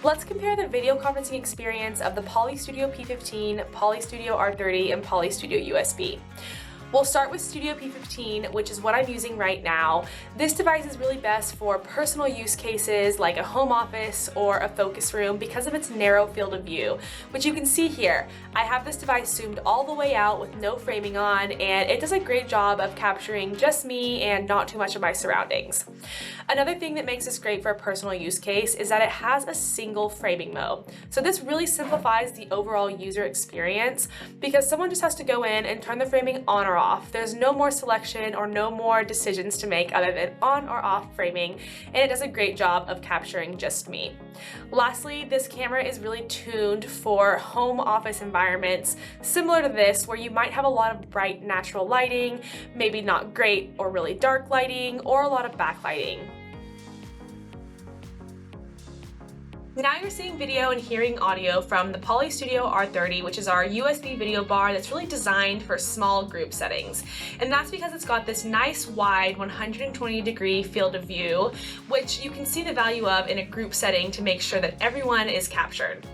Let's compare the video conferencing experience of the Poly Studio P15, Poly Studio R30, and Poly Studio USB. We'll start with Studio P15, which is what I'm using right now. This device is really best for personal use cases like a home office or a focus room because of its narrow field of view, which you can see here. I have this device zoomed all the way out with no framing on, and it does a great job of capturing just me and not too much of my surroundings. Another thing that makes this great for a personal use case is that it has a single framing mode. So this really simplifies the overall user experience because someone just has to go in and turn the framing on or off. There's no more selection or no more decisions to make other than on or off framing, and it does a great job of capturing just me. Lastly, this camera is really tuned for home office environments similar to this, where you might have a lot of bright natural lighting, maybe not great or really dark lighting, or a lot of backlighting. Now you're seeing video and hearing audio from the Poly Studio R30, which is our USB video bar that's really designed for small group settings. And that's because it's got this nice wide 120-degree field of view, which you can see the value of in a group setting to make sure that everyone is captured.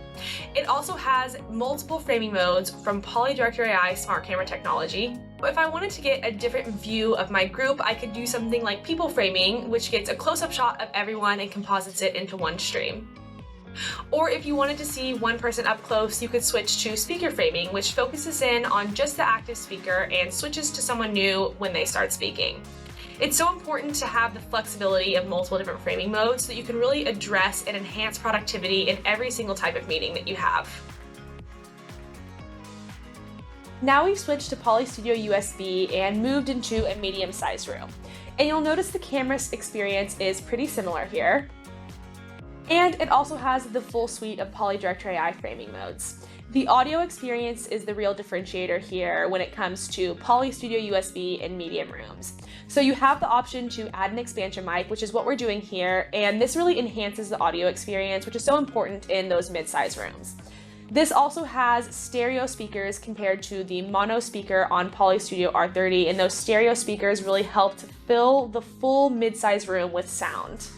It also has multiple framing modes from Poly Director AI smart camera technology. If I wanted to get a different view of my group, I could do something like people framing, which gets a close-up shot of everyone and composites it into one stream. Or if you wanted to see one person up close, you could switch to speaker framing, which focuses in on just the active speaker and switches to someone new when they start speaking. It's so important to have the flexibility of multiple different framing modes so that you can really address and enhance productivity in every single type of meeting that you have. Now we've switched to Poly Studio USB and moved into a medium-sized room. And you'll notice the camera experience is pretty similar here. And it also has the full suite of Poly Director AI framing modes. The audio experience is the real differentiator here when it comes to Poly Studio USB in medium rooms. So you have the option to add an expansion mic, which is what we're doing here, and this really enhances the audio experience, which is so important in those mid-size rooms. This also has stereo speakers compared to the mono speaker on Poly Studio R30, and those stereo speakers really help to fill the full mid-size room with sound.